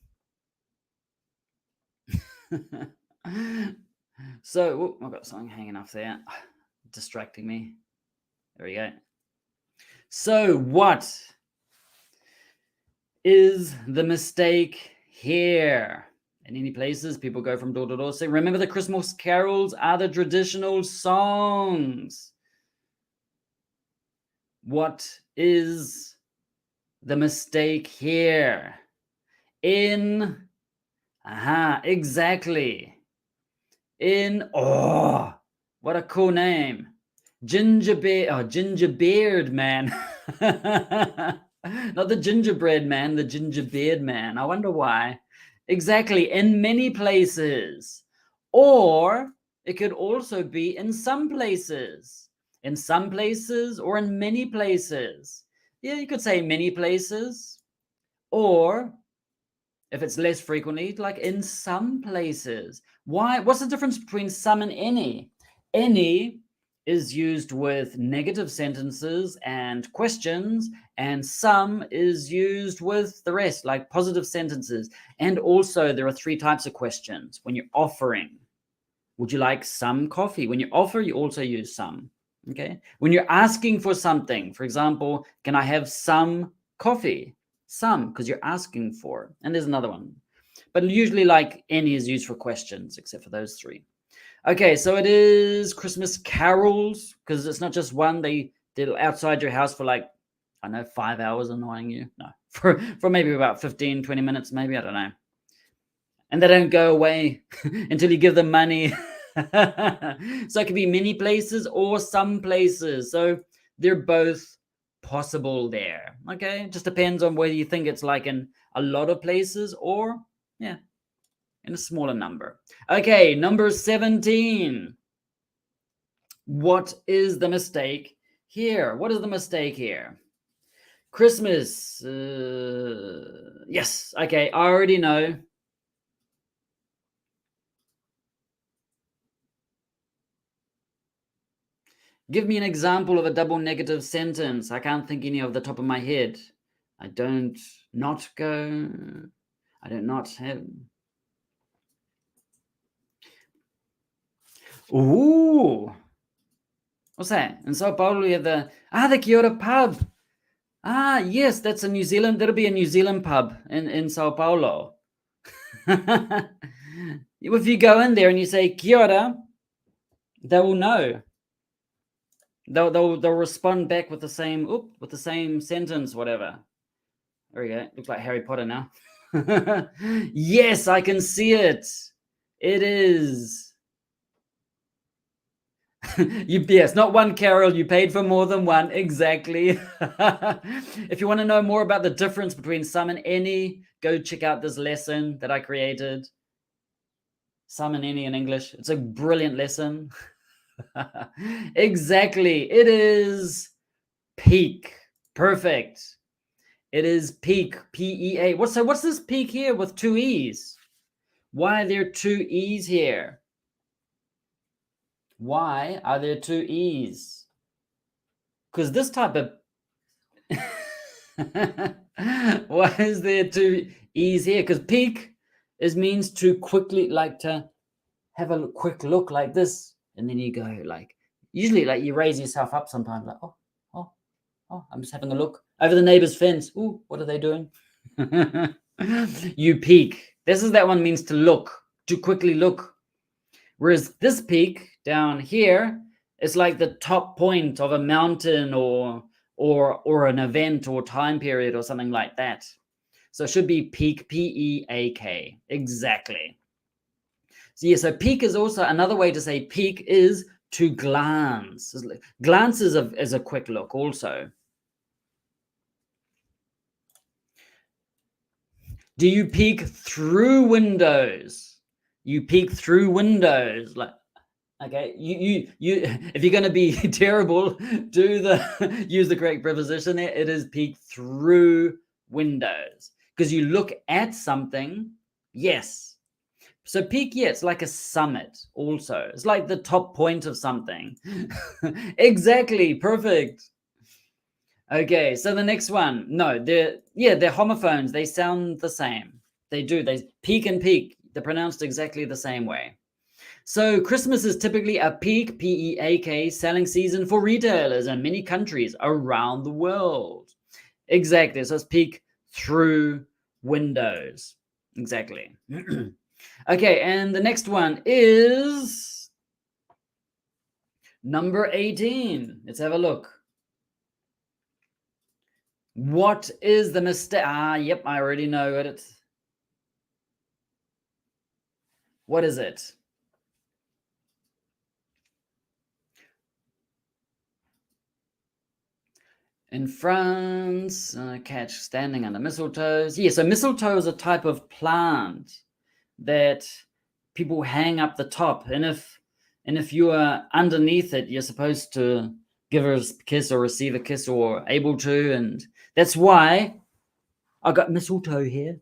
So I've got something hanging off there, distracting me. There we go. So what is the mistake here? In many places, people go from door to door saying, remember the Christmas carols are the traditional songs. What is the mistake here? Exactly. What a cool name. Gingerbeard man. Not the gingerbread man, the gingerbeard man. I wonder why. Exactly, in many places. Or it could also be in some places. In some places or in many places. Yeah, you could say many places. Or if it's less frequently, like in some places. Why? What's the difference between some and any? Any is used with negative sentences and questions, and some is used with the rest, like positive sentences. And also, there are 3 types of questions when you're offering. Would you like some coffee? When you offer, you also use some. Okay. When you're asking for something, for example, can I have some coffee? Some, because you're asking for. And there's another one. But usually, like, any is used for questions, except for those 3. Okay, so it is Christmas carols, because it's not just one. They're outside your house for like, I don't know, 5 hours annoying you. No, for maybe about 15, 20 minutes, maybe. I don't know. And they don't go away until you give them money. So it could be many places or some places. So they're both possible there. Okay, it just depends on whether you think it's like in a lot of places or, yeah, in a smaller number. Okay, number 17. What is the mistake here? What is the mistake here? Christmas. Yes, okay, I already know. Give me an example of a double negative sentence. I can't think any off the top of my head. I don't not go. I do not have. Ooh. What's that? In Sao Paulo, you have the Kia ora pub. Yes, that's a New Zealand. That'll be a New Zealand pub in Sao Paulo. If you go in there and you say Kia ora, they will know. They'll respond back with the same sentence, whatever. There we go. Looks like Harry Potter now. Yes, I can see it. It is. Yes, not one carol. You paid for more than one. Exactly. If you want to know more about the difference between some and any, go check out this lesson that I created. Some and any in English. It's a brilliant lesson. Exactly. It is peak. Perfect. It is peak. P-E-A. What's this peak here with 2 E's? Why are there 2 E's here? Why are there 2 E's? Because this type of why is there 2 E's here? Because peek means to quickly, like, to have a quick look like this, and then you go like, usually like you raise yourself up sometimes, like, oh, I'm just having a look over the neighbor's fence. Ooh, what are they doing? You peek. This is that one means to look, to quickly look. Whereas this peak down here is like the top point of a mountain or an event or time period or something like that. So it should be peak, P-E-A-K. Exactly. So yeah, so peek is also another way to say peek is to glance. Glance is a quick look also. Do you peek through windows? You peek through windows. Like, okay, you if you're going to be terrible, use the correct preposition there. It is peek through windows because you look at something. Yes. So peak, yeah, it's like a summit also. It's like the top point of something. Exactly, perfect. Okay, so the next one. No, they're homophones. They sound the same. They do. They peak and peak. They're pronounced exactly the same way. So Christmas is typically a peak, P-E-A-K, selling season for retailers in many countries around the world. Exactly. So it's peek through windows. Exactly. Okay, and the next one is number 18. Let's have a look. What is the mistake? Yep, I already know it. What is it? In France, catch standing under mistletoes. Yeah, so mistletoe is a type of plant that people hang up the top, and if you are underneath it, you're supposed to give a kiss or receive a kiss, or able to, and that's why I got mistletoe here.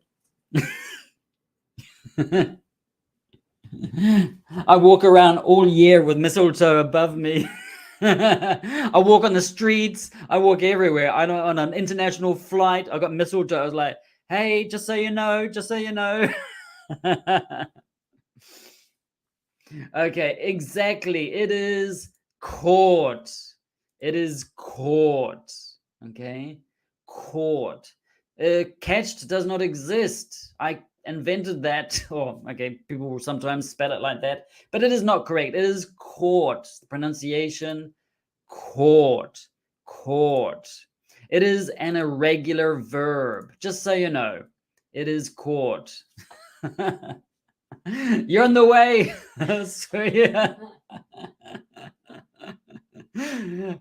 I walk around all year with mistletoe above me. I walk on the streets. I walk everywhere. I know on an international flight. I got mistletoe. I was like, hey, just so you know, just so you know. Okay, exactly. It is court. It is court. Okay, court. Catched does not exist. I invented that. Oh, okay. People will sometimes spell it like that, but it is not correct. It is court. The pronunciation, court, court. It is an irregular verb. Just so you know, it is court. You're in the way. So, yeah.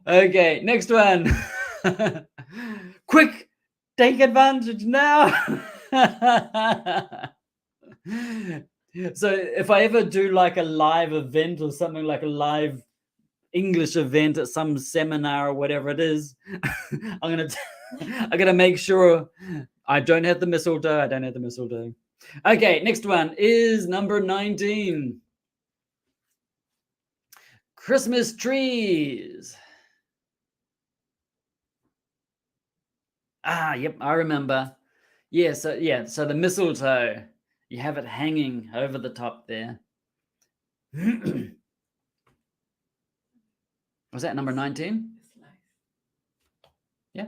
Okay, next one. Quick, take advantage now. So if I ever do like a live event or something, like a live English event at some seminar or whatever it is, I'm gonna make sure I don't have the mistletoe. I don't have the mistletoe. Okay, next one is number 19. Christmas trees. Yep, I remember. Yeah, so the mistletoe, you have it hanging over the top there. Was that number 19? Yeah,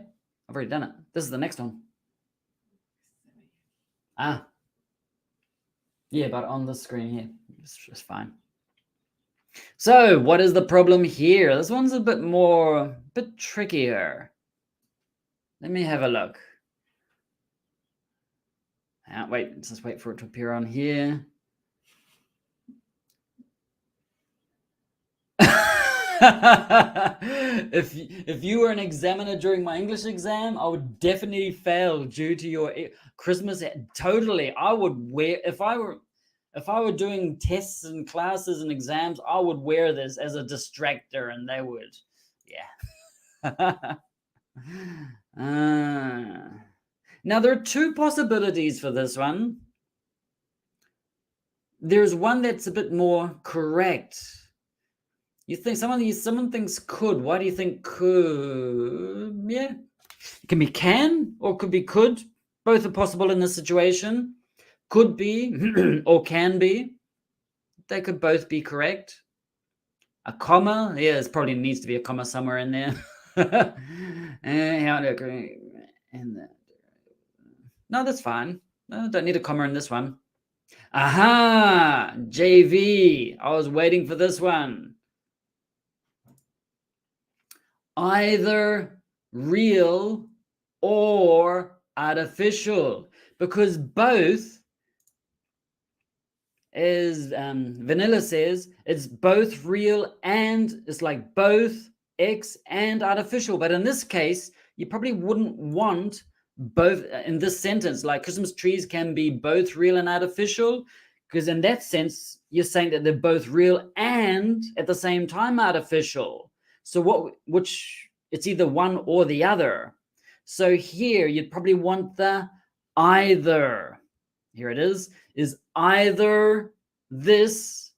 I've already done it. This is the next one. Yeah, but on the screen here, it's just fine. So what is the problem here? This one's a bit trickier. Let me have a look. Wait, let's just wait for it to appear on here. If you were an examiner during my English exam, I would definitely fail due to your Christmas. Totally, I would wear, if I were doing tests and classes and exams, I would wear this as a distractor, and they would, yeah. Now there are two possibilities for this one. There's one that's a bit more correct. You think someone thinks could. Why do you think could? Yeah, it can be can or could be could. Both are possible in this situation. Could be or can be. They could both be correct. A comma, yeah, there probably needs to be a comma somewhere in there. No, that's fine. No, don't need a comma in this one. Aha, JV. I was waiting for this one. Either real or artificial, because both, as Vanilla says, it's both real and it's like both X and artificial. But in this case, you probably wouldn't want both in this sentence. Like Christmas trees can be both real and artificial, because in that sense, you're saying that they're both real and at the same time artificial. So which it's either one or the other. So here you'd probably want the either. Here it is either this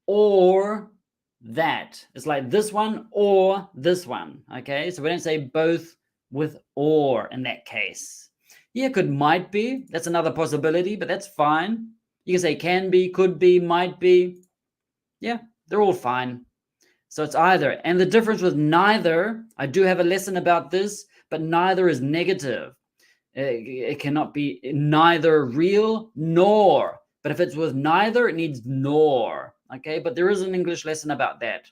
or that. It's like this one or this one. Okay, so we don't say both with or in that case. Yeah, might be. That's another possibility, but that's fine. You can say can be, could be, might be. Yeah, they're all fine. So it's either. And the difference with neither, I do have a lesson about this, but neither is negative. It cannot be neither real nor, but But if it's with neither, it needs nor. Okay, but there is an English lesson about that.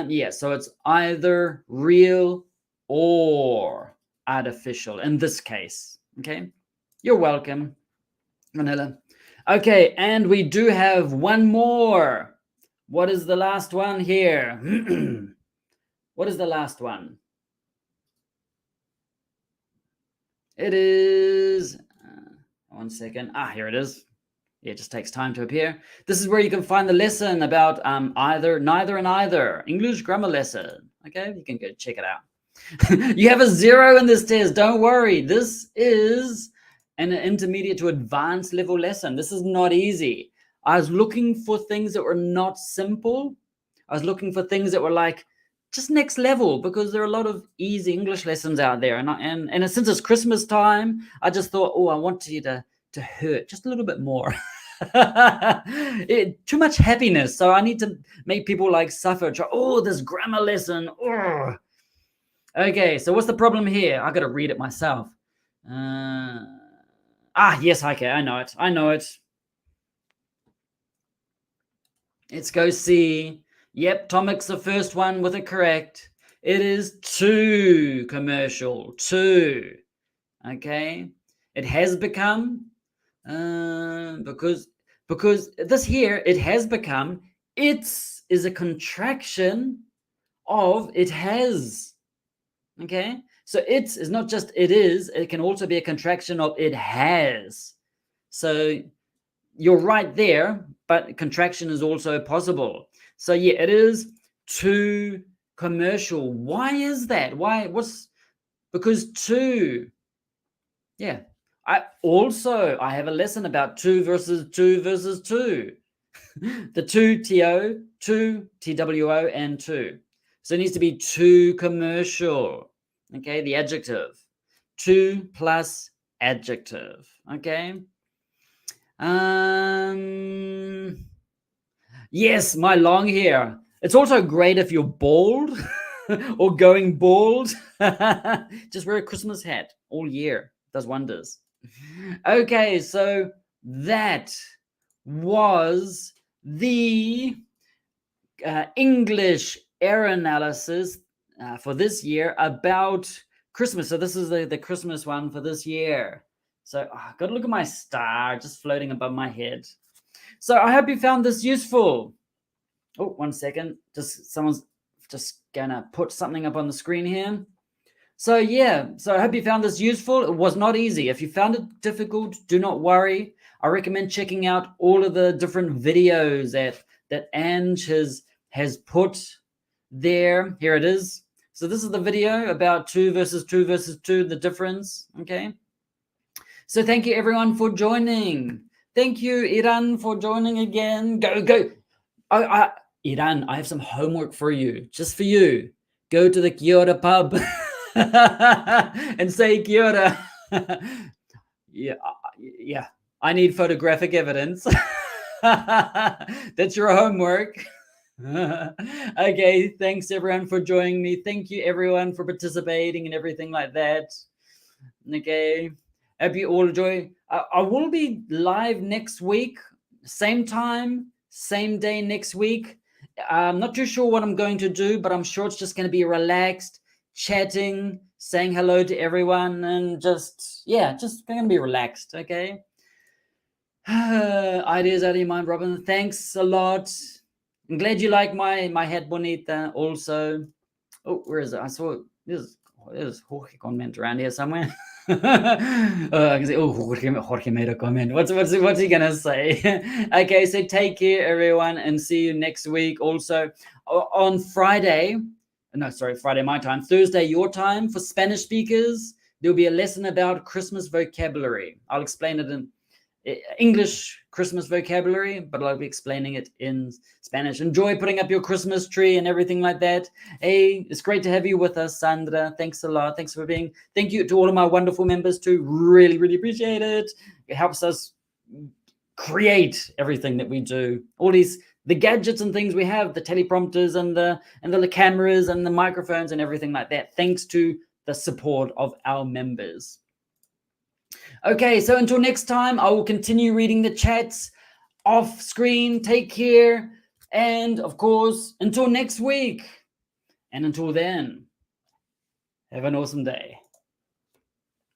Yeah, so it's either real or artificial in this case. Okay, you're welcome, Manila. Okay, and we do have one more. What is the last one here? What is the last one? It is, one second. Here it is. It just takes time to appear. This is where you can find the lesson about either, neither, and either. English grammar lesson. Okay, you can go check it out. You have a 0 in this test. Don't worry. This is an intermediate to advanced level lesson. This is not easy. I was looking for things that were not simple. I was looking for things that were like just next level, because there are a lot of easy English lessons out there. And since it's Christmas time, I just thought, I want you to hurt just a little bit more. Too much happiness, so I need to make people like suffer. This grammar lesson. Okay, so what's the problem here? I gotta read it myself. Yes, okay, I know it. Let's go see. Yep, Tomic's the first one with it correct. It is too commercial. Too. Okay, it has become because this here, it has become, it's is a contraction of it has. Okay, so it's is not just it is, it can also be a contraction of it has. So you're right there, but contraction is also possible. So yeah, it is too commercial. Why is that? Because too, yeah. I have a lesson about two versus two. The two, T-O, two, T-W-O, and two. So it needs to be too commercial. Okay, the adjective. Too plus adjective. Okay. Yes, my long hair. It's also great if you're bald or going bald. Just wear a Christmas hat all year. Does wonders. Okay, so that was the English error analysis for this year about Christmas. So this is the Christmas one for this year. So I've got to look at my star just floating above my head. So I hope you found this useful. Oh, 1 second. Someone's just gonna put something up on the screen here. So yeah, so I hope you found this useful. It was not easy. If you found it difficult, do not worry. I recommend checking out all of the different videos that Ange has put there. Here it is. So this is the video about two versus two, the difference. Okay. So thank you everyone for joining. Thank you, Iran, for joining again. Go. Iran, I have some homework for you, just for you. Go to the Kia ora pub and say Kia ora. Yeah. I need photographic evidence. That's your homework. Okay, thanks everyone for joining me. Thank you everyone for participating and everything like that. Okay, hope you all enjoy. I will be live next week, same time, same day next week. I'm not too sure what I'm going to do, but I'm sure it's just going to be relaxed, chatting, saying hello to everyone, and just going to be relaxed. Okay. Ideas out of your mind, Robin. Thanks a lot. I'm glad you like my head bonita also. Oh, where is it? I saw it. There's Jorge comment around here somewhere. I can say, Jorge made a comment. What's he gonna say? Okay, so take care, everyone, and see you next week. Also, on Friday my time, Thursday your time, for Spanish speakers, there'll be a lesson about Christmas vocabulary. I'll explain it in English Christmas vocabulary, but I'll be explaining it in Spanish. Enjoy putting up your Christmas tree and everything like that. Hey, it's great to have you with us, Sandra. Thanks a lot. Thank you to all of my wonderful members too. Really, really appreciate it. It helps us create everything that we do. All the gadgets and things we have, the teleprompters and the cameras and the microphones and everything like that, thanks to the support of our members. Okay, so until next time, I will continue reading the chats off screen. Take care. And of course, until next week. And until then, have an awesome day.